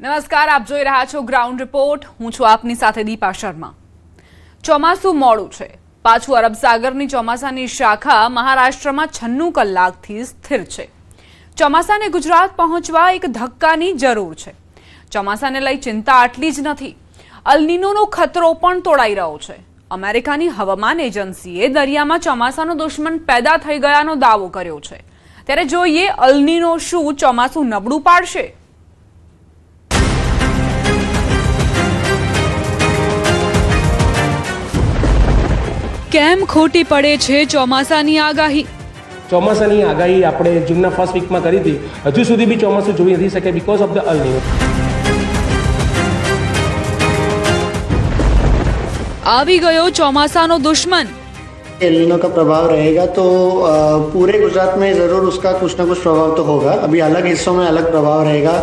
નમસ્કાર, આપ જોઈ રહ્યા છો ગ્રાઉન્ડ રિપોર્ટ. હું છું આપની સાથે દીપા શર્મા. ચોમાસું મોડું છે. પાછું અરબ સાગરની ચોમાસાની શાખા મહારાષ્ટ્રમાં 96 કલાકથી સ્થિર છે. ચોમાસાને ગુજરાત પહોંચવા એક ધક્કાની જરૂર છે. ચોમાસાને લઈ ચિંતા આટલી જ નથી, અલ નીનોનો ખતરો પણ તોડાઈ રહ્યો છે. અમેરિકાની હવામાન એજન્સીએ દરિયામાં ચોમાસાનો દુશ્મન પેદા થઈ ગયાનો દાવો કર્યો છે. ત્યારે જોઈએ અલ નીનો શું ચોમાસું નબળું પાડશે. કેમ ખોટી પડે છે ચોમાસાની આગાહી? ચોમાસાની આગાહી આપણે જૂનના ફર્સ્ટ વીકમાં કરી હતી. હજુ સુધી બી ચોમાસું જોઈ નથી શકે because of the al Nino. આવી ગયો ચોમાસાનો દુશ્મન. एल नीनो का प्रभाव रहेगा तो पूरे गुजरात में ज़रूर उसका कुछ ना कुछ प्रभाव तो होगा. अभी अलग हिस्सों में अलग प्रभाव रहेगा.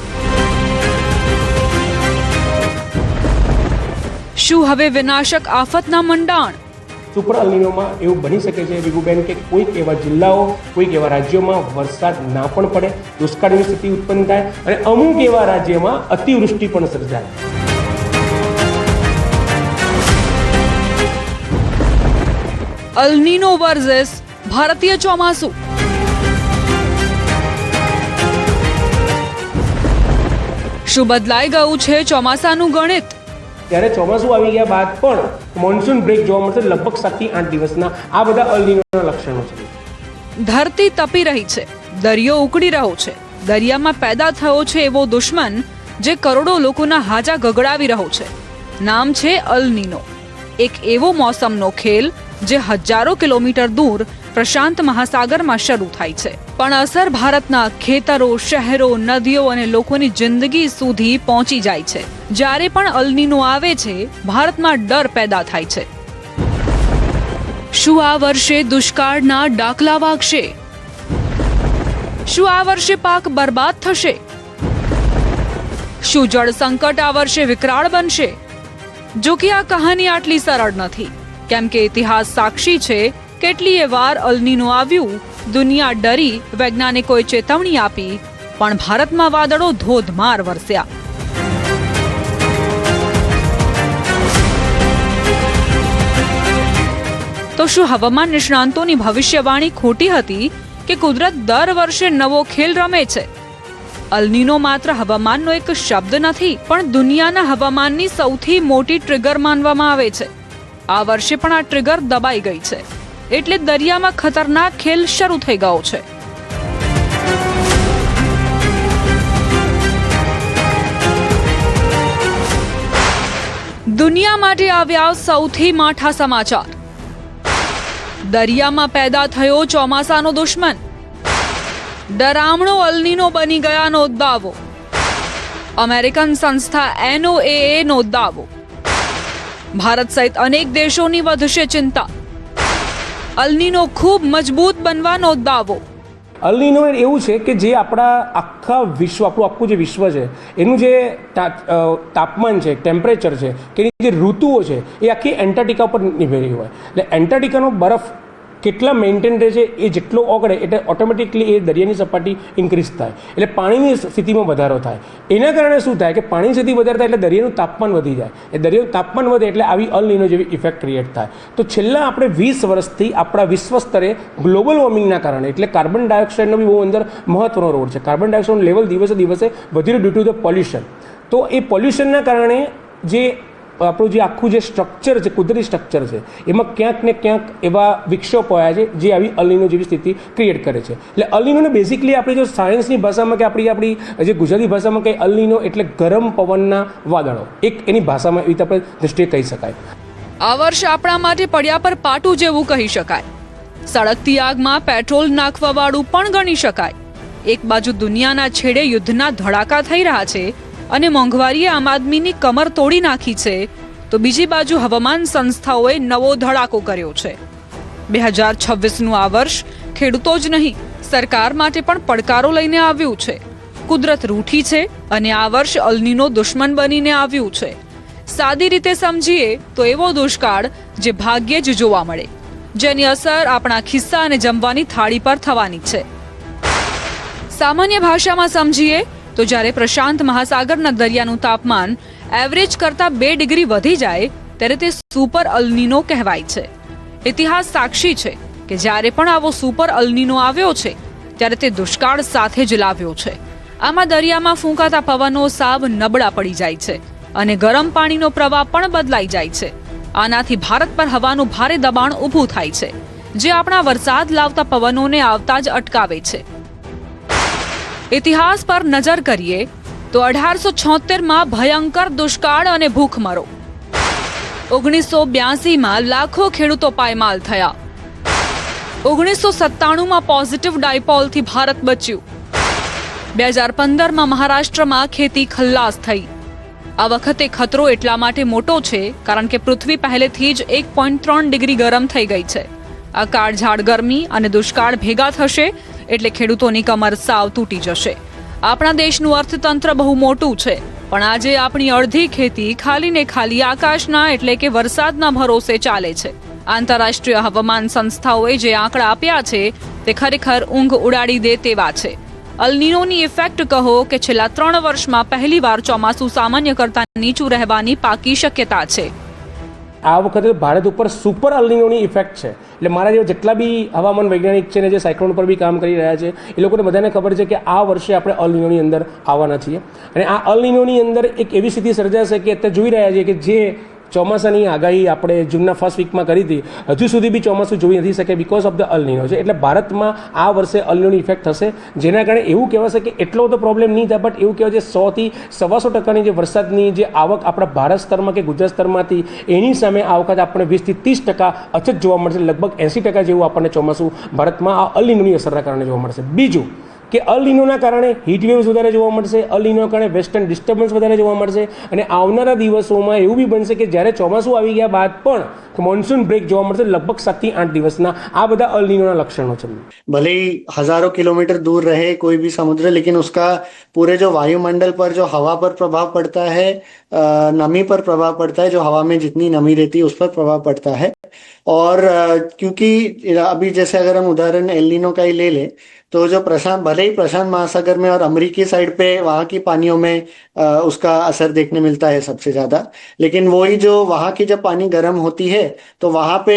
શું હવે વિનાશક આફતના મંડાણ? સુપર અલ નીનોમાં એવું બની શકે છે વિભુબેન કે કોઈક એવા જિલ્લાઓ કોઈક એવા રાજ્યોમાં વરસાદ ના પણ પડે, દુષ્કાળની સ્થિતિ ઉત્પન્ન થાય અને અમુક એવા રાજ્યમાં અતિવૃષ્ટિ પણ સર્જાય. અલ નીનો વર્સેસ ભારતીય ચોમાસું. શું બદલાઈ ગયું છે ચોમાસાનું ગણિત? ત્યારે ચોમાસું આવી ગયા બાદ પણ મોન્સૂન બ્રેક જોવા મળશે લગભગ 7 થી 8 દિવસના. આ બધા અલ નીનોના લક્ષણો છે. ધરતી તપી રહી છે, દરિયો ઉકળી રહ્યો છે. દરિયામાં પેદા થયો છે એવો દુશ્મન જે કરોડો લોકોના હાજા ગગડાવી રહ્યો છે. નામ છે અલ નીનો. એક એવો મોસમનો ખેલ જે હજારો કિલોમીટર દૂર પ્રશાંત મહાસાગરમાં શરૂ થાય છે, પણ અસર ભારતના ખેતરો, શહેરો, નદીઓ અને લોકોની જિંદગી સુધી પહોંચી જાય છે. જ્યારે પણ અલ નીનો આવે છે, ભારતમાં ડર પેદા થાય છે. શું આ વર્ષે દુષ્કાળના ડાકલા વાગશે? શું આ વર્ષે પાક બરબાદ થશે? શું જળ સંકટ આ વર્ષે વિકરાળ બનશે? જો કે આ કહાની આટલી સરળ નથી, કેમ કે ઇતિહાસ સાક્ષી છે. કેટલીય વાર અલ નીનો આવ્યું, દુનિયા ડરી, વૈજ્ઞાનિકોએ ચેતવણી આપી, પણ ભારતમાં વાદળો ધોધમાર વરસ્યા. તો શું હવામાન નિષ્ણાંતોની ભવિષ્યવાણી ખોટી હતી કે કુદરત દર વર્ષે નવો ખેલ રમે છે? અલ નીનો માત્ર હવામાનનો એક શબ્દ નથી, પણ દુનિયાના હવામાનની સૌથી મોટી ટ્રિગર માનવામાં આવે છે. આ વર્ષે પણ આ ટ્રિગર દબાઈ ગઈ છે, એટલે દરિયામાં ખતરનાક ખેલ શરૂ થઈ ગયો છે. દુનિયા માટે આવ્યા સૌથી માઠા સમાચાર. દરિયામાં પેદા થયો ચોમાસાનો દુશ્મન. ડરામણો અલ નીનો બની ગયાનો દાવો. અમેરિકન સંસ્થા NOAA નો દાવો. ભારત સહિત અનેક દેશોની વધશે ચિંતા. અલ નીનો ખૂબ મજબૂત બનવાનો દાવો. અલ નીનો એવું છે કે જે આપણા આખા વિશ્વ, આપણું આખું જે વિશ્વ છે એનું જે તાપમાન છે, ટેમ્પરેચર છે, કે એની જે ઋતુઓ છે એ આખી એન્ટાર્કટિકા ઉપર નિભેલી હોય. એટલે એન્ટાર્કટિકાનો બરફ કેટલા મેન્ટેન રહે છે એ જેટલો ઓગળે એટલે ઓટોમેટિકલી એ દરિયાની સપાટી ઇન્ક્રીઝ થાય, એટલે પાણીની સ્થિતિમાં વધારો થાય. એના કારણે શું થાય કે પાણીની સ્થિતિ વધારે થાય એટલે દરિયાનું તાપમાન વધી જાય. એ દરિયાનું તાપમાન વધે એટલે આવી અલ નીનો જેવી ઇફેક્ટ ક્રિએટ થાય. તો છેલ્લા આપણે 20 વર્ષથી આપણા વિશ્વ સ્તરે ગ્લોબલ વોર્મિંગના કારણે એટલે કાર્બન ડાયોક્સાઇડનો બી બહુ અંદર મહત્વનો રોલ છે. કાર્બન ડાયોક્સાઇડનું લેવલ દિવસે દિવસે વધી રહ્યું ડ્યુ ટુ ધ પોલ્યુશન. તો એ પોલ્યુશનના કારણે જે આપણું જે આખું જે સ્ટ્રક્ચર છે, કુદરતી સ્ટ્રક્ચર છે, એમાં ક્યાંક ને ક્યાંક એવા વિક્ષેપો આવ્યા છે જે આવી અલ નીનો જેવી સ્થિતિ ક્રિએટ કરે છે. એટલે અલ નીનોને બેઝિકલી આપણે જો સાયન્સની ભાષામાં કે આપણી જે ગુજરાતી ભાષામાં કે અલ નીનો એટલે ગરમ પવનના વાદળો, એક એની ભાષામાં એવી રીતે આપણે દ્રષ્ટિએ કહી શકાય. આ વર્ષ આપણા માટે પડ્યા પર પાટું જેવું કહી શકાય. સળગતી આગમાં પેટ્રોલ નાખવાવાળું પણ ગણી શકાય. એક બાજુ દુનિયાના છેડે યુદ્ધના ધડાકા થઈ રહ્યા છે અને મોંઘવારીએ આમ આદમીની કમર તોડી નાખી છે, તો બીજી બાજુ હવામાન સંસ્થાઓએ નવો ધડાકો કર્યો છે. 2026નું આ વર્ષ ખેડૂતો જ નહીં, સરકાર માટે પણ પડકારો લઈને આવ્યું છે. કુદરત રૂઠી છે અને આ વર્ષ અલ નીનો દુશ્મન બનીને આવ્યું છે. સાદી રીતે સમજીએ તો એવો દુષ્કાળ જે ભાગ્યે જ જોવા મળે, જેની અસર આપણા ખિસ્સા અને જમવાની થાળી પર થવાની છે. સામાન્ય ભાષામાં સમજીએ તો જ્યારે પ્રશાંત મહાસાગરના દરિયાનું તાપમાન એવરેજ કરતાં 2 ડિગ્રી વધી જાય ત્યારે તે સુપર અલ્નીનો કહેવાય છે. ઇતિહાસ સાક્ષી છે કે જ્યારે પણ આવો સુપર અલ્નીનો આવ્યો છે ત્યારે તે દુષ્કાળ સાથે જ લાવ્યો છે. આમાં દરિયામાં ફૂંકાતા પવનો સાવ નબળા પડી જાય છે અને ગરમ પાણીનો પ્રવાહ પણ બદલાઈ જાય છે. આનાથી ભારત પર હવાનું ભારે દબાણ ઊભું થાય છે, જે આપણા વરસાદ લાવતા પવનોને આવતા જ અટકાવે છે. ઇતિહાસ પર નજર કરીએ તો 1876માં ભયંકર દુષ્કાળ અને ભૂખમરો, 1982માં લાખો ખેડૂતો પાયમાલ થયા, 1997માં પોઝિટિવ ડાયપોલથી ભારત બચ્યું, 2015માં મહારાષ્ટ્રમાં ખેતી ખલ્લાસ થઈ. આ વખતે ખતરો એટલા માટે મોટો છે કારણ કે પૃથ્વી પહેલેથી જ 1.3 ડિગ્રી ગરમ થઈ ગઈ છે. આ કાળઝાળ ગરમી અને દુષ્કાળ ભેગા થશે એટલે ખેડૂતોની કમર સાવ તૂટી જશે. આપણા દેશનું અર્થતંત્ર બહુ મોટું છે, પણ આજે આપણી અડધી ખેતી ખાલી ને ખાલી આકાશના એટલે કે વરસાદના ભરોસે ચાલે છે. આંતરરાષ્ટ્રીય હવામાન સંસ્થાઓએ જે આંકડા આપ્યા છે તે ખરેખર ઊંઘ ઉડાડી દે તેવા છે. અલ્નીનોની ઇફેક્ટ કહો કે છેલ્લા 3 વર્ષમાં પહેલીવાર ચોમાસું સામાન્ય કરતાં નીચું રહેવાની પાકી શક્યતા છે. આ વખતે ભારત ઉપર સુપર અલ્નીનોની ઇફેક્ટ છે. એટલે મારા જેવા જેટલા બી હવામાન વૈજ્ઞાનિક છે ને જે સાયક્લોન પર બી કામ કરી રહ્યા છે એ લોકોને બધાને ખબર છે કે આ વર્ષે આપણે અલ્નીનોની અંદર આવવાના છીએ અને આ અલ્નીનોની અંદર એક એવી સ્થિતિ સર્જાશે કે અત્યારે જોઈ રહ્યા છીએ કે જે ચોમાસાની આગાહી આપણે જૂનના ફર્સ્ટ વીકમાં કરી હતી, હજુ સુધી બી ચોમાસું જોઈ નથી શકે બિકોઝ ઓફ ધ અલ્નીનો છે. એટલે ભારતમાં આ વર્ષે અલ્નીનોની ઇફેક્ટ થશે, જેના કારણે એવું કહેવાશે કે એટલો બધો પ્રોબ્લેમ નહીં થાય, બટ એવું કહેવાય છે 100 થી 125% જે વરસાદની જે આવક આપણા ભારત સ્તરમાં કે ગુજરાત સ્તરમાંથી એની સામે આ વખતે આપણે 20 થી 30% અછત જોવા મળશે. લગભગ 80% જેવું આપણને ચોમાસું ભારતમાં આ અલ્નીનોની અસરના કારણે જોવા મળશે. બીજું કે અલ્નીનોના કારણે હીટ વેવ્સ વધારે જોવા મળશે, અલ્નીનોના કારણે વેસ્ટર્ન ડિસ્ટર્બન્સ વધારે જોવા મળશે અને આવનારા દિવસોમાં એવું બી બનશે કે જ્યારે ચોમાસું આવી ગયા બાદ પણ મોન્સૂન બ્રેક જોવા મળશે લગભગ 7 થી 8 દિવસના. આ બધા અલ્નીનોના લક્ષણો છે. भले ही हजारों किलोमीटर दूर रहे कोई भी समुद्र, लेकिन उसका पूरे जो वायुमंडल पर जो हवा पर प्रभाव पड़ता है, नमी पर प्रभाव पड़ता है, जो हवा में जितनी नमी रहती है उस पर प्रभाव पड़ता है. और क्योंकि अभी जैसे अगर हम उदाहरण एल नीनो का ही ले लें तो जो भले ही प्रशांत महासागर में और अमेरिकी साइड पे वहाँ की पानियों में उसका असर देखने मिलता है सबसे ज्यादा, लेकिन वही जो वहाँ की जब पानी गर्म होती है तो वहाँ पे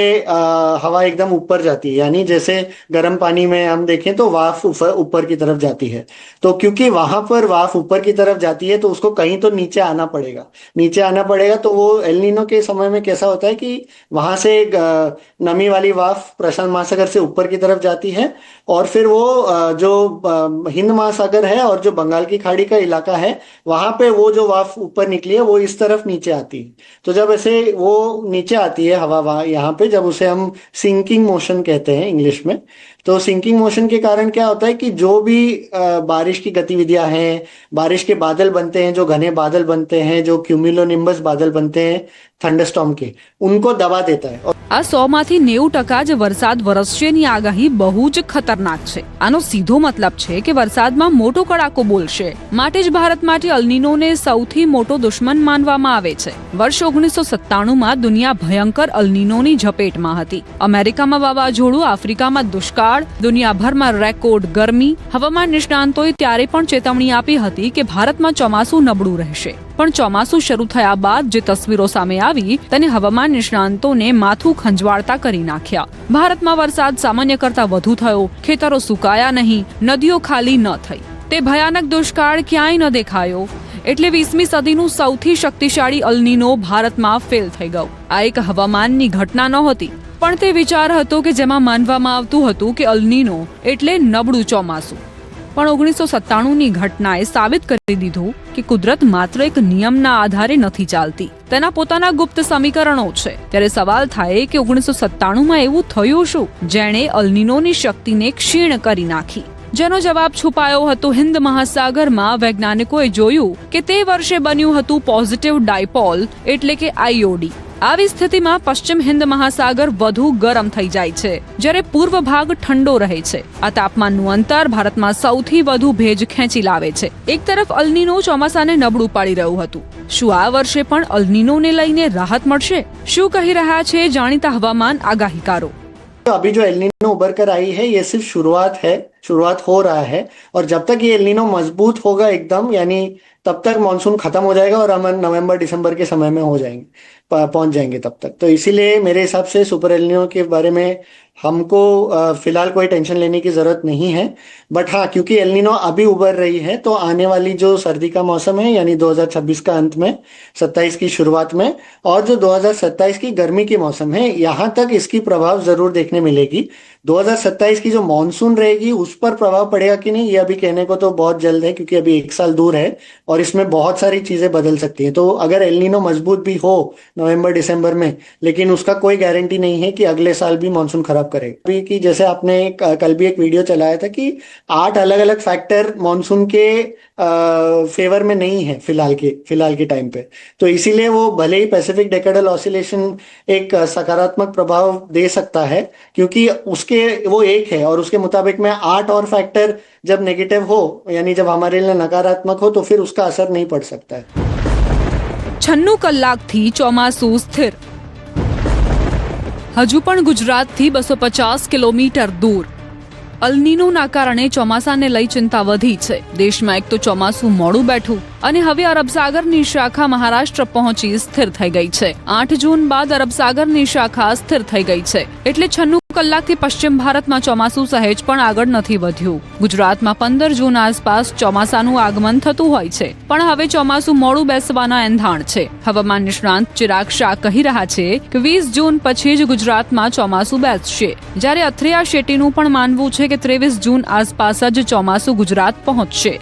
हवा एकदम ऊपर जाती है. यानी जैसे गर्म पानी में हम देखें तो वाफ ऊपर की तरफ जाती है. तो क्योंकि वहां पर वाफ ऊपर की तरफ जाती है तो उसको कहीं तो नीचे आना पड़ेगा. तो वो एल नीनो के समय में कैसा होता है कि वहां से नमी वाली वाफ प्रशांत महासागर से ऊपर की तरफ जाती है और फिर वो जो हिंद महासागर है और जो बंगाल की खाड़ी का इलाका है वहां पे वो जो वाफ ऊपर निकली है वो इस तरफ नीचे आती है. तो जब ऐसे वो नीचे आती है हवा यहाँ पे, जब उसे हम सिंकिंग मोशन कहते हैं इंग्लिश में, तो सिंकिंग मोशन के कारण क्या होता है कि जो भी बारिश की गतिविधियां हैं, बारिश के बादल बनते हैं, जो घने बादल बनते हैं, जो क्यूम्युलोनिम्बस बादल बनते हैं थंडरस्टॉर्म के, उनको दबा देता है. આ 100માંથી 90% જ વરસાદ વરસશેની આગાહી બહુ જ ખતરનાક છે. આનો સીધો મતલબ છે કે વરસાદમાં મોટો કડાકો બોલશે. માટે જ ભારત માટે અલ્નીનોને સૌથી મોટો દુશ્મન માનવામાં આવે છે. વર્ષ 1997માં દુનિયા ભયંકર અલ્નીનોની ઝપેટમાં હતી. અમેરિકામાં વાવાઝોડું, આફ્રિકામાં દુષ્કાળ, દુનિયાભરમાં રેકોર્ડ ગરમી. હવામાન નિષ્ણાંતોએ ત્યારે પણ ચેતવણી આપી હતી કે ભારતમાં ચોમાસું નબળું રહેશે. પણ ચોમાસું શરૂ થયા બાદ જે તસવીરો સામે આવી તેને હવામાન નિષ્ણાંતોને માથું ખંજવાળતા કરી નાખ્યા. ભારતમાં વરસાદ સામાન્ય કરતા વધુ થયો, ખેતરો સુકાયા નહીં, નદીઓ ખાલી ન થઈ. તે ભયાનક દુષ્કાળ ક્યાંય ન દેખાયો. એટલે 20મી સદીનું સૌથી શક્તિશાળી અલ્નીનો ભારતમાં ફેલ થઈ ગયો. આ એક હવામાનની ઘટના નહોતી, પણ તે વિચાર હતો કે જેમાં માનવામાં આવતું હતું કે અલ્નીનો એટલે નબળું ચોમાસું. પણ 1997ની ઘટનાએ સાબિત કરી દીધું કે કુદરત માત્ર એક નિયમના આધારે નથી ચાલતી, તેના પોતાના ગુપ્ત સમીકરણો છે. ત્યારે સવાલ થાય કે 1997માં એવું થયું શું જેણે અલ્નીનોની શક્તિને ક્ષીણ કરી નાખી? જેનો જવાબ છુપાયો હતો હિન્દ મહાસાગરમાં. વૈજ્ઞાનિકોએ જોયું કે તે વર્ષે બન્યું હતું પોઝિટિવ ડાયપોલ એટલે કે IOD. આવી સ્થિતિમાં પશ્ચિમ હિન્દ મહાસાગર વધુ ગરમ થઈ જાય છે, જ્યારે પૂર્વ ભાગ ઠંડો રહે છે. આ તાપમાનનું અંતર ભારતમાં સૌથી વધુ ભેજ ખેંચી લાવે છે. એક તરફ અલ્નીનો ચોમાસાને નબળું પાડી રહ્યું હતું. શું આ વર્ષે પણ અલ્નીનોને લઈને રાહત મળશે? શું કહી રહ્યા છે જાણીતા હવામાન આગાહીકારો? तो अभी जो एलनीनो उभर कर आई है ये सिर्फ शुरुआत हो रहा है, और जब तक ये एलनीनो मजबूत होगा एकदम, यानी तब तक मानसून खत्म हो जाएगा और हम नवंबर दिसंबर के समय में हो जाएंगे, पहुंच जाएंगे तब तक। तो इसीलिए मेरे हिसाब से सुपर एलनीनो के बारे में हमको फिलहाल कोई टेंशन लेने की जरूरत नहीं है। बट हाँ, क्योंकि एलनीनो अभी उभर रही है तो आने वाली जो सर्दी का मौसम है, यानी 2026 का अंत में, 27 की शुरुआत में, और जो 2027 की गर्मी की मौसम है, यहाँ तक इसकी प्रभाव जरूर देखने मिलेगी। 2027 की जो मानसून रहेगी उस पर प्रभाव पड़ेगा कि नहीं, ये अभी कहने को तो बहुत जल्द है, क्योंकि अभी 1 साल दूर है और इसमें बहुत सारी चीजें बदल सकती हैं। तो अगर एलनीनो मजबूत भी हो नवंबर दिसंबर में, लेकिन उसका कोई गारंटी नहीं है कि अगले साल भी मानसून खराब करेगा। अभी की जैसे आपने कल भी एक वीडियो चलाया था कि 8 अलग अलग फैक्टर मानसून के फेवर में नहीं है फिलहाल के टाइम पे। तो इसीलिए वो भले ही पैसिफिक डेकेडल ऑसिलेशन एक सकारात्मक प्रभाव दे सकता है, क्योंकि उसके वो एक है, और उसके मुताबिक में 8 और फैक्टर जब नेगेटिव हो, यानी जब हमारे लिए नकारात्मक हो, तो फिर उसका असर नहीं पड़ सकता है। 96 કલાકથી ચોમાસું સ્થિર. હજુ પણ ગુજરાતથી 250 કિલોમીટર દૂર. અલનીનોના કારણે ચોમાસાને લઈ ચિંતા વધી છે. દેશમાં એક તો ચોમાસું મોડું બેઠું અને હવે અરબસાગરની શાખા મહારાષ્ટ્ર પહોંચી સ્થિર થઈ ગઈ છે. 8 જૂન બાદ અરબસાગરની શાખા સ્થિર થઈ ગઈ છે, એટલે 96 કલાકથી પશ્ચિમ ભારતમાં ચોમાસું સહેજ પણ આગળ નથી વધ્યું. ગુજરાતમાં 15 જૂન આસપાસ ચોમાસાનું આગમન થતું હોય છે, પણ હવે ચોમાસું મોડું બેસવાના એંધાણ છે. હવામાન નિષ્ણાંત ચિરાગ શાહ કહી રહ્યા છે કે 20 જૂન પછી જ ગુજરાતમાં ચોમાસું બેસશે, જ્યારે અથિયા શેટ્ટીનું પણ માનવું છે કે 23 જૂન આસપાસ જ ચોમાસું ગુજરાત પહોંચશે.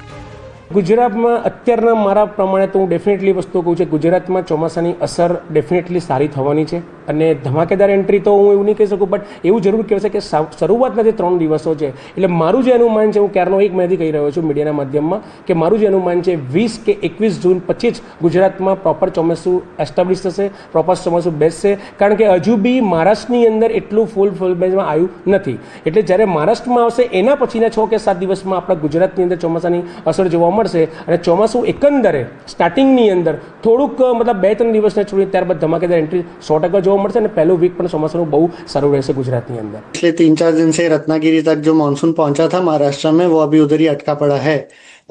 ગુજરાતમાં અત્યારના મારા પ્રમાણે તો હું ડેફિનેટલી વસ્તુ કહું છું, ગુજરાતમાં ચોમાસાની અસર ડેફિનેટલી સારી થવાની છે, અને ધમાકેદાર એન્ટ્રી તો હું એવું નહીં કહી શકું, બટ એવું જરૂર કહેવાય છે કે શરૂઆતના જે 3 દિવસો છે, એટલે મારું જે અનુમાન છે, હું ક્યારનો 1 મહિનાથી કહી રહ્યો છું મીડિયાના માધ્યમમાં, કે મારું જે અનુમાન છે 20 કે 21 જૂન પછી જ ગુજરાતમાં પ્રોપર ચોમાસું એસ્ટાબ્લિશ થશે, પ્રોપર ચોમાસું બેસશે. કારણ કે હજુ બી મહારાષ્ટ્રની અંદર એટલું ફૂલ બેઝમાં આવ્યું નથી, એટલે જ્યારે મહારાષ્ટ્રમાં આવશે એના પછીના 6 કે 7 દિવસમાં આપણા ગુજરાતની અંદર ચોમાસાની અસર જોવા મળશે. અને ચોમાસું એકંદરે સ્ટાર્ટિંગની અંદર થોડુંક મતલબ 2-3 દિવસને છોડી ત્યારબાદ ધમાકેદાર એન્ટ્રી 100% જોવા મળશે, અને પહેલું વીક પણ ચોમાસાનું બહુ સારું રહેશે ગુજરાतની अंदर. पिछले 3-4 दिन से रत्नागिरी तक जो मानसून पहुंचा था महाराष्ट्र में, वो अभी उधर ही अटका पड़ा है,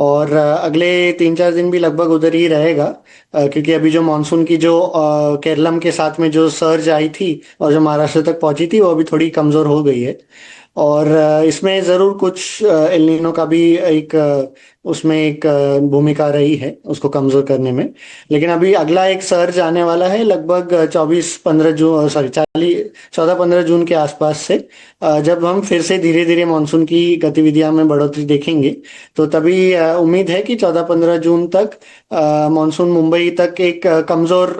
और अगले 3-4 दिन भी लगभग उधर ही रहेगा, क्योंकि अभी जो मानसून की जो केरलम के साथ में जो सर्ज आई थी और जो महाराष्ट्र तक पहुंची थी, वो अभी थोड़ी कमजोर हो गई है, और इसमें जरूर कुछ एल नीनो का भी एक उसमें एक भूमिका रही है उसको कमजोर करने में. लेकिन अभी अगला एक सर्ज आने वाला है लगभग 14-15 जून के आसपास से, जब हम फिर से धीरे धीरे मानसून की गतिविधियां में बढ़ोतरी देखेंगे. तो तभी उम्मीद है कि 14-15 जून तक मानसून मुंबई तक एक कमजोर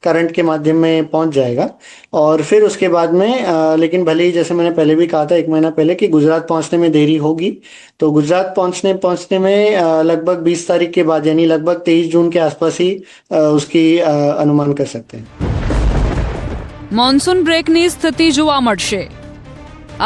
करंट के माध्यम में पहुंच जाएगा, और फिर उसके बाद में लेकिन भले ही जैसे मैंने पहले भी कहा था 1 महीना पहले कि गुजरात पहुंचने में देरी होगी, तो गुजरात पहुंचने में लगभग 20 तारीख के बाद, यानी लगभग 23 जून के आसपास ही उसकी अनुमान कर सकते हैं. મોન્સૂન બ્રેકની સ્થિતિ જોવા મળશે.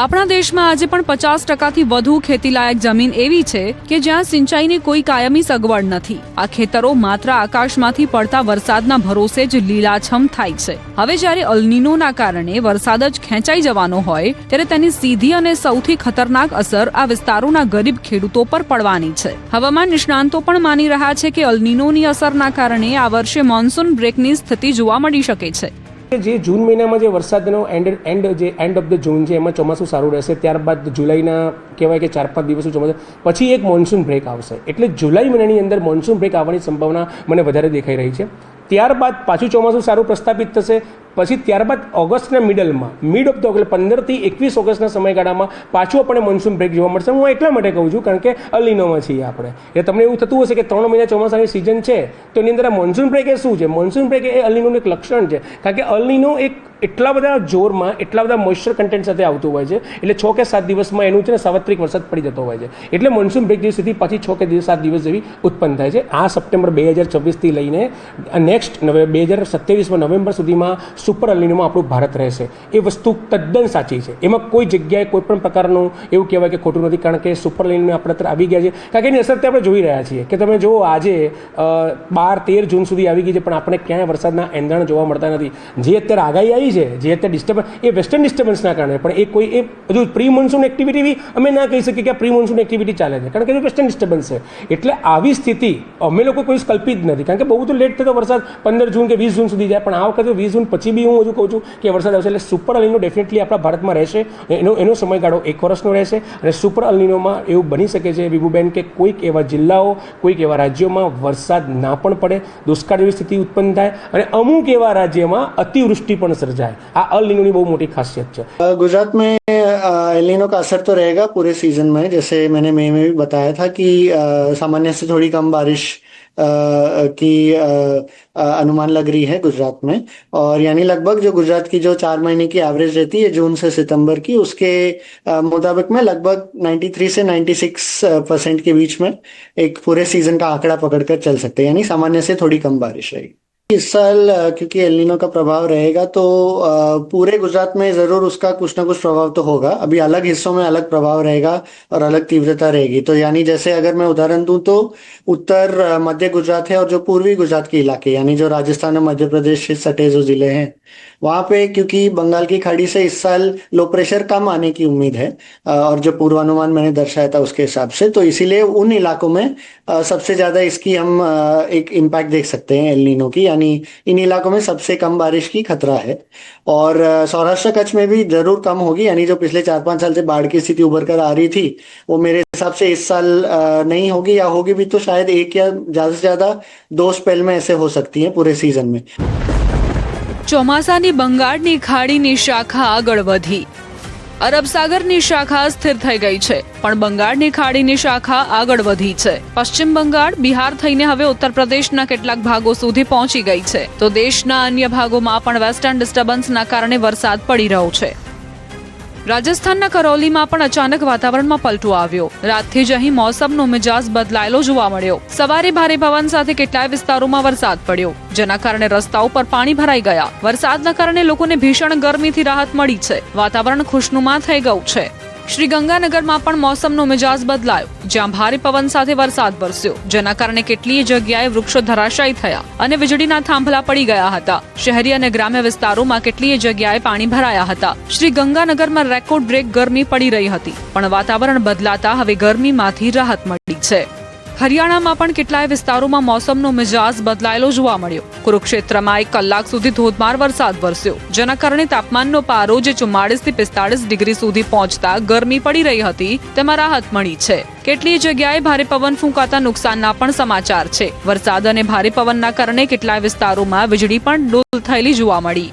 આપણા દેશમાં આજે પણ 50%થી વધુ ખેતીલાયક જમીન એવી છે કે જ્યાં સિંચાઈની કોઈ કાયમી સગવડ નથી. આ ખેતરો માત્ર આકાશમાંથી પડતા વરસાદના ભરોસે જ લીલાછમ થાય છે. હવે જ્યારે અલનીનોના કારણે વરસાદ જ ખેંચાઈ જવાનો હોય, ત્યારે તેની સીધી અને સૌથી ખતરનાક અસર આ વિસ્તારોના ગરીબ ખેડૂતો પર પડવાની છે. હવામાન નિષ્ણાંતો પણ માની રહ્યા છે કે અલનીનોની અસરના કારણે આ વર્ષે મોન્સૂન બ્રેકની સ્થિતિ જોવા મળી શકે છે. જે જૂન મહિનામાં જે વરસાદનો એન્ડ ઓફ ધ જૂન છે, એમાં ચોમાસું સારું રહેશે. ત્યારબાદ જુલાઈના કહેવાય કે 4-5 દિવસો ચોમાસું, પછી એક મોન્સૂન બ્રેક આવશે. એટલે જુલાઈ મહિનાની અંદર મોન્સૂન બ્રેક આવવાની સંભાવના મને વધારે દેખાઈ રહી છે. ત્યારબાદ પાછું ચોમાસું સારું પ્રસ્થાપિત થશે. પછી ત્યારબાદ ઓગસ્ટના મિડ ઓફ ધ ઓગસ્ટ 15 થી 21 ઓગસ્ટના સમયગાળામાં પાછું આપણને મોન્સૂન બ્રેક જોવા મળશે. હું એટલા માટે કહું છું કારણ કે અલનીનોમાં છીએ આપણે. એટલે તમને એવું થતું હશે કે 3 મહિના ચોમાસાની સિઝન છે, તો એની અંદર આ મોન્સૂન બ્રેક એ શું છે? મોન્સૂન બ્રેક એ અલનીનોનું એક લક્ષણ છે, કારણ કે અલનીનો એક એટલા બધા જોરમાં, એટલા બધા મોઇસ્ચર કન્ટેન્ટ સાથે આવતું હોય છે, એટલે 6 કે 7 દિવસમાં એનું છે ને સાર્વત્રિક વરસાદ પડી જતો હોય છે. એટલે મોન્સૂન બ્રેક જેવી સ્થિતિ પાછી 6 કે 7 દિવસ જેવી ઉત્પન્ન થાય છે. આ સપ્ટેમ્બર 2026થી લઈને નેક્સ્ટ 2027માં નવેમ્બર સુધીમાં સુપર અલનીનોમાં આપણું ભારત રહેશે. એ વસ્તુ તદ્દન સાચી છે. એમાં કોઈ જગ્યાએ કોઈ પણ પ્રકારનું એવું કહેવાય કે ખોટું નથી, કારણ કે સુપર અલનીનો આપણે અત્યારે આવી ગયા છે. કારણ કે એની અસર આપણે જોઈ રહ્યા છીએ કે તમે જુઓ આજે 12-13 જૂન સુધી આવી ગઈ છે, પણ આપણે ક્યાંય વરસાદના એંધાણ જોવા મળતા નથી. જે અત્યારે આગાહી આવી થઈ છે જે અત્યારે ડિસ્ટર્બન્સ એ વેસ્ટર્ન ડિસ્ટર્બન્સના કારણે, પણ એ કોઈ એ હજુ પ્રી મોન્સૂન એક્ટિવિટી બી અમે ના કહી શકીએ કે પ્રી મોન્સૂન એક્ટિવિટી ચાલે છે, કારણ કે એ વેસ્ટર્ન ડિસ્ટર્બન્સ છે. એટલે આવી સ્થિતિ અમે લોકો કોઈ કલ્પિત નથી, કારણ કે બહુ તો લેટ થતો વરસાદ 15 જૂન કે 20 જૂન સુધી જાય, પણ આ વખતે 20 જૂન પછી બી હું હજુ કહું છું કે વરસાદ આવશે. એટલે સુપર અલ્નીનો ડેફિનેટલી આપણા ભારતમાં રહેશે. એનો સમયગાળો 1 વર્ષનો રહેશે, અને સુપર અલ્નીનોમાં એવું બની શકે છે વિભુબેન કે કોઈક એવા જિલ્લાઓ, કોઈક એવા રાજ્યોમાં વરસાદ ના પણ પડે, દુષ્કાળ જેવી સ્થિતિ ઉત્પન્ન થાય, અને અમુક એવા રાજ્યમાં અતિવૃષ્ટિ પણ સર્જાય. આ અલ્નીનોની બહુ મોટી ખાસિયત છે. गुजरात में एल नीनो का असर तो रहेगा पूरे सीजन में. जैसे मैंने मई में भी बताया था कि सामान्य से थोड़ी कम बारिश की अनुमान लग रही है गुजरात में, और यानी लगभग जो गुजरात की जो 4 महीने की एवरेज रहती है जून से सितंबर की, उसके मुताबिक में लगभग 93 से 96% के बीच में एक पूरे सीजन का आंकड़ा पकड़कर चल सकते हैं, यानी सामान्य से थोड़ी कम बारिश रहेगी इस साल. क्योंकि एल नीनो का प्रभाव रहेगा तो पूरे गुजरात में जरूर उसका कुछ ना कुछ प्रभाव तो होगा. अभी अलग हिस्सों में अलग प्रभाव रहेगा और अलग तीव्रता रहेगी. तो यानी जैसे अगर मैं उदाहरण दूं तो उत्तर मध्य गुजरात है और जो पूर्वी गुजरात के इलाके यानी जो राजस्थान और मध्य प्रदेश से सटे जो जिले हैं, वहां पे क्योंकि बंगाल की खाड़ी से इस साल लो प्रेशर कम आने की उम्मीद है, और जो पूर्वानुमान मैंने दर्शाया था उसके हिसाब से, तो इसीलिए उन इलाकों में सबसे ज्यादा इसकी हम एक इम्पैक्ट देख सकते हैं एल नीनो की. यानी इन इलाकों में सबसे कम बारिश की खतरा है. और सौराष्ट्र कच्छ में भी जरूर कम होगी, यानी जो पिछले 4-5 साल से बाढ़ की स्थिति उभर कर आ रही थी वो मेरे हिसाब से इस साल नहीं होगी, या होगी भी तो शायद 1 या ज्यादा से ज्यादा 2 स्पेल में ऐसे हो सकती है पूरे सीजन में. ચોમાસાની બંગાળની ખાડીની શાખા આગળ વધી, અરબ સાગરની શાખા સ્થિર થઈ ગઈ છે, પણ બંગાળની ખાડીની શાખા આગળ વધી છે. પશ્ચિમ બંગાળ, બિહાર થઈને હવે ઉત્તર પ્રદેશના કેટલાક ભાગો સુધી પહોંચી ગઈ છે, તો દેશના અન્ય ભાગોમાં પણ વેસ્ટર્ન ડિસ્ટર્બન્સના કારણે વરસાદ પડી રહ્યો છે. રાજસ્થાનના કરૌલીમાં પણ અચાનક વાતાવરણમાં પલટો આવ્યો. રાતથી જ અહીં મોસમનો મિજાજ બદલાયેલો જોવા મળ્યો. સવારે ભારે પવન સાથે કેટલાય વિસ્તારોમાં વરસાદ પડ્યો, જેના કારણે રસ્તાઓ પર પાણી ભરાઈ ગયા. વરસાદના કારણે લોકોને ભીષણ ગરમીથી રાહત મળી છે. વાતાવરણ ખુશનુમા થઈ ગયું છે. શ્રી ગંગાનગરમાં પણ મોસમનો મિજાજ બદલાયો, જ્યાં ભારે પવન સાથે વરસાદ વરસ્યો, જેના કારણે કેટલીય જગ્યાએ વૃક્ષો ધરાશાયી થયા અને વીજળીના થાંભલા પડી ગયા હતા. શહેરી અને ગ્રામ્ય વિસ્તારોમાં કેટલીય જગ્યાએ પાણી ભરાયા હતા. શ્રી ગંગાનગરમાં રેકોર્ડ બ્રેક ગરમી પડી રહી હતી, પણ વાતાવરણ બદલાતા હવે ગરમીમાંથી રાહત મળી છે. હરિયાણામાં પણ કેટલાય વિસ્તારોમાં મોસમનો મિજાજ બદલાયેલો જોવા મળ્યો. કુરુક્ષેત્રમાં 1 કલાક સુધી ધોધમાર વરસાદ વરસ્યો, જેના કારણે તાપમાનનો પારો જે 44 થી 45 ડિગ્રી સુધી પહોંચતા ગરમી પડી રહી હતી તેમાં રાહત મળી છે. કેટલીય જગ્યાએ ભારે પવન ફૂંકાતા નુકસાનના પણ સમાચાર છે. વરસાદ અને ભારે પવનના કારણે કેટલાય વિસ્તારોમાં વીજળી પણ ડોલ થયેલી જોવા મળી.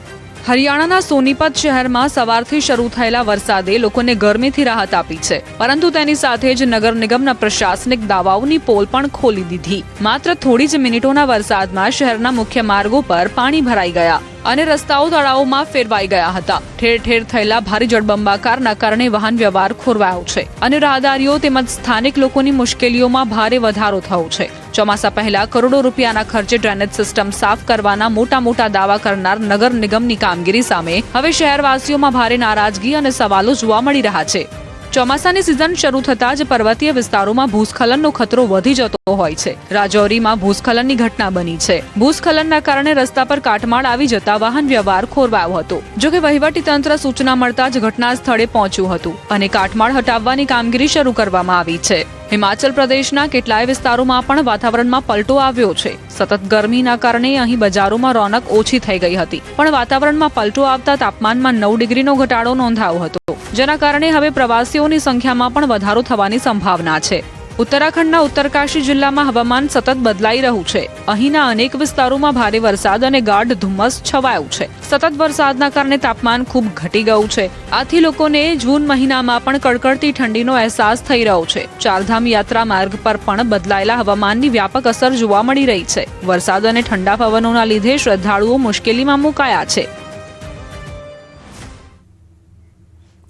હરિયાણાના સોનીપત શહેરમાં સવારથી શરૂ થયેલા વરસાદે લોકોને ગરમીથી રાહત આપી છે, પરંતુ તેની સાથે જ નગર નિગમના પ્રશાસનિક દાવાઓની પોલ પણ ખોલી દીધી. માત્ર થોડી જ મિનિટોના વરસાદમાં શહેરના મુખ્ય માર્ગો પર પાણી ભરાઈ ગયા અને રસ્તાઓ તળાવોમાં ફેરવાઈ ગયા હતા. ઠેર ઠેર થયેલા ભારે જળબંબાકારના કારણે વાહન વ્યવહાર ખોરવાયો છે અને રાહદારીઓ તેમજ સ્થાનિક લોકોની મુશ્કેલીઓમાં ભારે વધારો થયો છે. ચોમાસા પહેલા કરોડો રૂપિયાના ખર્ચે ડ્રેનેજ સિસ્ટમ સાફ કરવાના મોટા દાવા કરનાર નગર નિગમની કામગીરી સામે હવે શહેરવાસીઓમાં ભારે નારાજગી અને સવાલો જોવા મળી રહ્યા છે. ચોમાસાની સિઝન શરૂ થતાં જ પર્વતીય વિસ્તારોમાં ભૂસ્ખલનનો ખતરો વધી જતો હોય છે. રાજૌરીમાં ભૂસ્ખલનની ઘટના બની છે. ભૂસ્ખલનના કારણે રસ્તા પર કાટમાળ આવી જતા વાહન વ્યવહાર ખોરવાયો હતો. જોકે વહીવટીતંત્ર સૂચના મળતા જ ઘટના સ્થળે પહોંચ્યું હતું અને કાટમાળ હટાવવાની કામગીરી શરૂ કરવામાં આવી છે. હિમાચલ પ્રદેશના કેટલાય વિસ્તારોમાં પણ વાતાવરણમાં પલટો આવ્યો છે. સતત ગરમીના કારણે અહીં બજારોમાં રોનક ઓછી થઈ ગઈ હતી, પણ વાતાવરણમાં પલટો આવતા તાપમાનમાં 9 ડિગ્રીનો ઘટાડો નોંધાયો હતો, જેના કારણે હવે પ્રવાસીઓની સંખ્યામાં પણ વધારો થવાની સંભાવના છે. ઉત્તરાખંડના ઉત્તરકાશી જિલ્લામાં હવામાન સતત બદલાઈ રહ્યું છે. અહીંના અનેક વિસ્તારોમાં ભારે વરસાદ અને ગાઢ ધુમ્મસ છવાયું છે. સતત વરસાદના કારણે તાપમાન ખૂબ ઘટી ગયું છે. આથી લોકોને જૂન મહિનામાં પણ કડકડતી ઠંડીનો અહેસાસ થઈ રહ્યો છે. ચારધામ યાત્રા માર્ગ પર પણ બદલાયેલા હવામાનની વ્યાપક અસર જોવા મળી રહી છે. વરસાદ અને ઠંડા પવનોના લીધે શ્રદ્ધાળુઓ મુશ્કેલીમાં મુકાયા છે.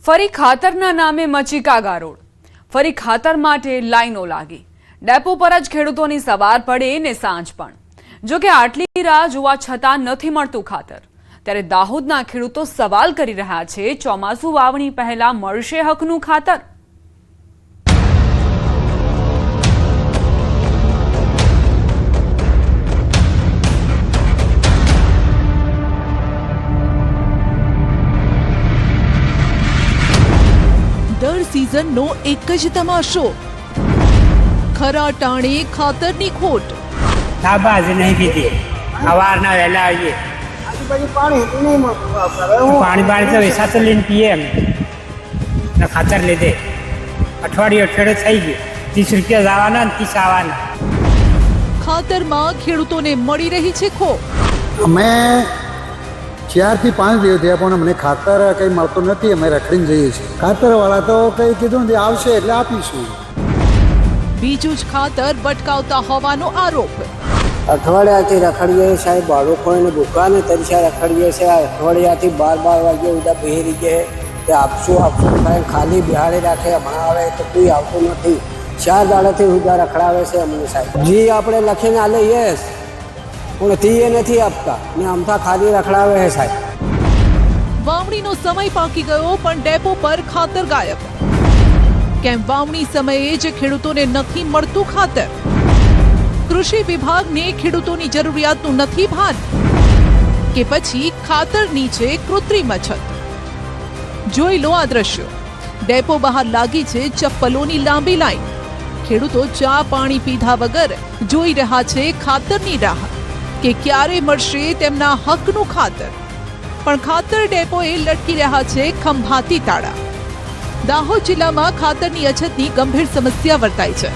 ફરી ખાતરના નામે મચી કાગારોડ. ફરી ખાતર માટે લાઈનો લાગી. ડેપો પર જ ખેડૂતોની સવાર પડે ને સાંજ પણ. જો કે આટલી રાહ જોવા છતાં નથી મળતું ખાતર, ત્યારે દાહોદના ખેડૂતો સવાલ કરી રહ્યા છે, ચોમાસુ વાવણી પહેલા મળશે હકનું ખાતર? સિઝનનો એક જ તમાશો, ખરા ટાણે ખાતરની ખોટ. શાબાશ નહીં પીતી, સવારના વહેલા આવીએ પાણી તો વેસાતું લઈને પીએ એમ ને ખાતર લીધે અઠવાડિયું થઈ ગયું. 30 રૂપિયા જવાના ને 30 આવવાના. ખાતરમાં ખેડૂતોને મળી રહી છે ખો. અમે 4 થી 5 દિવસ થયા પણ અમને ખાતર કંઈ મળતું નથી. અમે રખડીને જઈએ છીએ. ખાતરવાળા તો કંઈ કીધું નથી, આવશે એટલે આપીશું. બીજું જ ખાતર ભટકાવતા હોવાનો આરોપ. અઠવાડિયાથી રખડીએ સાહેબ, બાળકોને દુકાને તરીકે રખડીએ છે. અઠવાડિયાથી 12 વાગે ઉદા બહેરી ગયા તે આપશું ખાલી બિહાડી રાખે. હમણાં આવે તો કોઈ આવતું નથી. 4 દાડાથી ઉદા રખડાવે છે અમને સાહેબ. જી આપણે લખીને આલે યસ પણ તે નથી આપતા ને આમથા ખાલી રખડાવે છે સાહેબ. વાવણીનો સમય પાકી ગયો પણ ડેપો પર ખાતર ગાયબ. કેમ વાવણી સમયે જ ખેડૂતોને નથી મળતું ખાતર? કૃષિ વિભાગને ખેડૂતોની જરૂરિયાતનું નથી ભાન કે પછી ખાતરની છે કૃત્રિમ અછત? જોઈ લો આ દ્રશ્યો. ડેપો બહાર લાગી છે ચપ્પલોની લાંબી લાઈન. ખેડૂતો ચા પાણી પીધા વગર જોઈ રહ્યા છે ખાતરની રાહ કે ક્યારે મળશે તેમના હકનું ખાતર. પણ ખાતર ડેપોએ લટકી રહ્યા છે ખંભાતી તાળા. દાહોદ જિલ્લામાં ખાતરની અછતની ગંભીર સમસ્યા વર્તાઈ છે.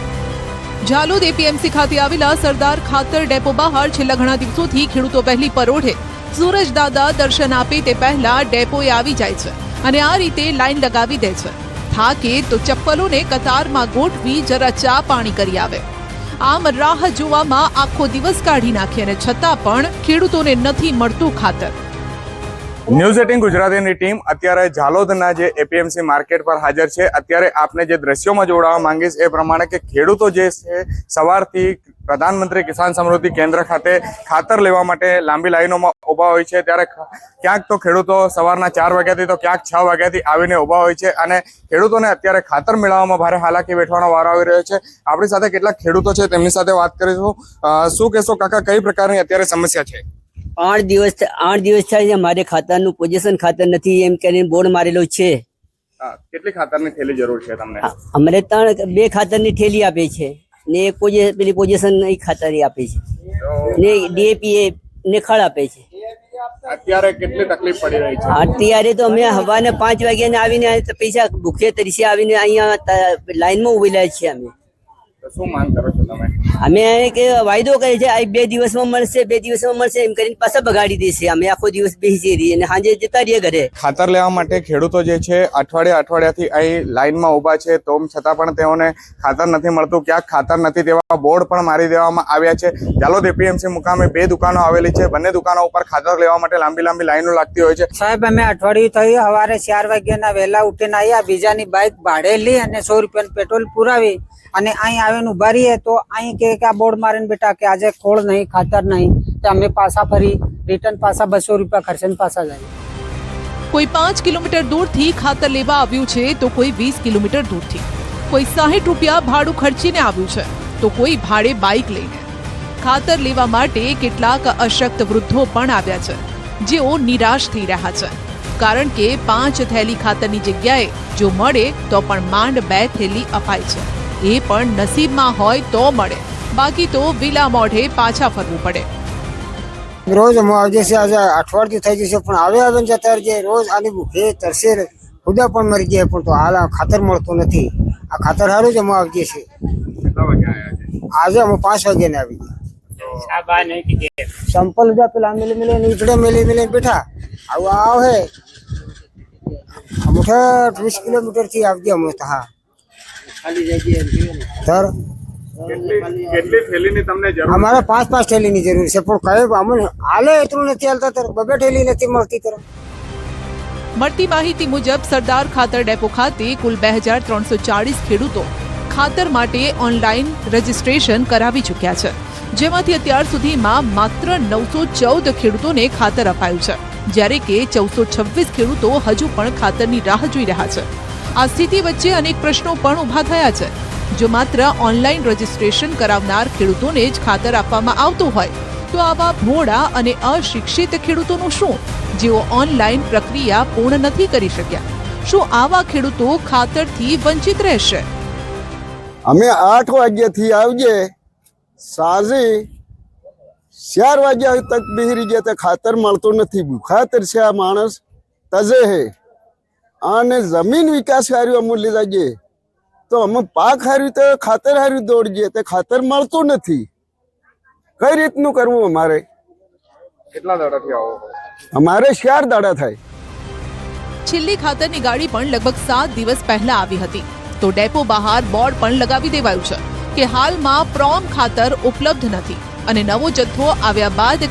ઝાલોદ એપીએમસી ખાતે આવેલા સરદાર ખાતર ડેપો બહાર છેલ્લા ઘણા દિવસોથી ખેડૂતો વહેલી પરોઢે સૂરજ દાદા દર્શન આપે તે પહેલા ડેપોએ આવી જાય છે અને આ રીતે લાઈન લગાવી દે છે. થાકે તો ચપ્પલોને કતારમાં ગોઠવી જરા ચા પાણી કરી આવે. આમ રાહ જોવામાં આખો દિવસ કાઢી નાખે અને છતાં પણ ખેડૂતોને નથી મળતું ખાતર. ન્યૂઝ 18 ગુજરાતીની ટીમ અત્યારે ઝાલોદના જે એપીએમસી માર્કેટ પર હાજર છે. અત્યારે આપને જે દ્રશ્યોમાં જોડાવા માંગીશ એ પ્રમાણે કે ખેડૂતો જે છે સવારથી પ્રધાનમંત્રી કિસાન સમૃદ્ધિ કેન્દ્ર ખાતે ખાતર લેવા માટે લાંબી લાઈનોમાં ઊભા હોય છે. ત્યારે ક્યાંક તો ખેડૂતો સવારના 4 વાગ્યાથી તો ક્યાંક 6 વાગ્યાથી આવીને ઊભા હોય છે અને ખેડૂતોને અત્યારે ખાતર મેળવવામાં ભારે હાલાકી વેઠવાનો વારો આવી રહ્યો છે. આપણી સાથે કેટલાક ખેડૂતો છે તેમની સાથે વાત કરીશું. શું કહેશો કાકા, કઈ પ્રકારની અત્યારે સમસ્યા છે? 8 દિવસ થાય છે અમારે ખાતરનું પોઝિશન ખાતર નથી એમ કરીને બોર્ડ મારેલો છે. કેટલી ખાતરની થેલી જરૂર છે તમને? અમારે 2 ખાતરની થેલી આપે છે ને એક પેલી પોઝિશન ખાતર આપે છે ને ડીએપી ને ખડ આપે છે. અત્યારે કેટલી તકલીફ પડી રહી છે? અત્યારે તો અમે હવાને 5 વાગ્યાને આવીને પૈસા ભૂખે તરીકે આવીને અહીંયા લાઈનમાં ઉભેલા છીએ. શું માંગ કરો છો તમે? અમે કે વાયદો કરે છે 2 દિવસમાં મળશે 2 દિવસમાં મળશે એમ કરીને પાછા બગાડી દેશે. અમે આખો દિવસ બેસી રહીએ અને સાંજે જતા રહીએ ઘરે. ખાતર લેવા માટે ખેડૂતો જે છે અઠવાડિયાથી અહીં લાઈનમાં ઊભા છે તો છતાં પણ તેઓને ખાતર નથી મળતું. ક્યાંક ખાતર નથી તેવા બોર્ડ પણ મારી દેવામાં આવ્યા છે. ઝાલોદ એપીએમસી મુકામે 2 દુકાનો આવેલી છે. બંને દુકાનો ઉપર ખાતર લેવા માટે લાંબી લાઈનો લાગતી હોય છે. સાહેબ અમે અઠવાડિયું થયું, સવારે 4 વાગ્યાના વહેલા ઉઠીને આવ્યા, બીજાની બાઇક ભાડે લી અને 100 રૂપિયાનું પેટ્રોલ પુરાવી અને અહીં આવીને ઉભા રહીએ તો અહીં કે આ બોર્ડ મારીને બેટા કે આજે ખોળ નહીં ખાતર નહીં. તો અમે પાછા ફરી રિટર્ન પાછા 200 રૂપિયા ખર્ચીને પાછા જઈએ. કોઈ 5 કિલોમીટર દૂરથી ખાતર લેવા આવ્યું છે તો કોઈ 20 કિલોમીટર દૂરથી. કોઈ 60 રૂપિયા ભાડું ખર્ચીને આવ્યું છે તો કોઈ ભાડે બાઇક લઈને. ખાતર લેવા માટે કેટલાક અશક્ત વૃદ્ધો પણ આવ્યા છે જેઓ નિરાશ થઈ રહ્યા છે. કારણ કે 5 થેલી ખાતરની જગ્યાએ જો મળે તો પણ માંડ 2 થેલી અપાય છે. એ પણ નસીબમાં હોય તો મળે, બાકી તો વિલા મોઢે પાછા ફરવું પડે. રોજ આવજે છે, આજે અઠવાડિયું થઈ જશે પણ આવે જતા રહીએ. રોજ આની ભૂખે તરસે ખુદા પણ મરી જાય પણ તો હાલ ખાતર મળતું નથી. આ ખાતર સારું જ અમે આવજે છે. આજે અમે 5 વાગ્યાને આવી ગયા. સંપલ પેલા મિલે ઈટડે મિલે બેઠા આવું આવે અમુઠા 20 કિલોમીટર થી આવજે અમે તો. હા સર કેટલી થેલીની તમને જરૂર? અમારે 5 થેલીની જરૂર છે પણ કઈ અમને હાલે એટલું નથી હાલતા. 2 થેલી નથી મળતી. મળતી માહિતી મુજબ સરદાર ખાતર ડેપો ખાતે કુલ 2340 ખેડૂતો ખાતર માટે ઓનલાઈન રજીસ્ટ્રેશન કરાવી ચૂક્યા છે, જેમાંથી અત્યાર સુધીમાં માત્ર 914 ખેડૂતોને ખાતર અપાયું છે, જ્યારે કે 1426 ખેડૂતો હજુ પણ ખાતરની રાહ જોઈ રહ્યા છે. આ સ્થિતિ વચ્ચે અનેક પ્રશ્નો પણ ઊભા થયા છે. જો માત્ર ઓનલાઈન રજીસ્ટ્રેશન કરાવનાર ખેડૂતોને જ ખાતર આપવામાં આવતું હોય તો આવા ભોળા અને અશિક્ષિત ખેડૂતોનું શું, જેઓ ઓનલાઈન પ્રક્રિયા પૂર્ણ નથી કરી શક્યા? શું આવા ખેડૂતો ખાતરથી વંચિત રહેશે? અમે 8 વાગ્યાથી આવજે સાંજે 4 વાગ્યા તક બેહરી ગયા તો ખાતર મળતું નથી. ખાતર છે આ માણસ તજે હે અને જમીન વિકાસ હાર્યું અમૂલ્ય જાગે તો અમે પાક હાર્યું તો ખાતર હાર્યું દોડજે તો ખાતર મળતું નથી. કઈ રીતનું કરવું અમારે? કેટલા દાડાથી આવો? અમારે 4 દાડા થાય. છેલ્લી ખાતરની ગાડી પણ લગભગ 7 દિવસ પહેલા આવી હતી તો ડેપો બહાર બોર્ડ પણ લગાવી દેવાયું છે કે હાલમાં પ્રોમ ખાતર ઉપલબ્ધ નથી અને નવો જથ્થો આવ્યા બાદ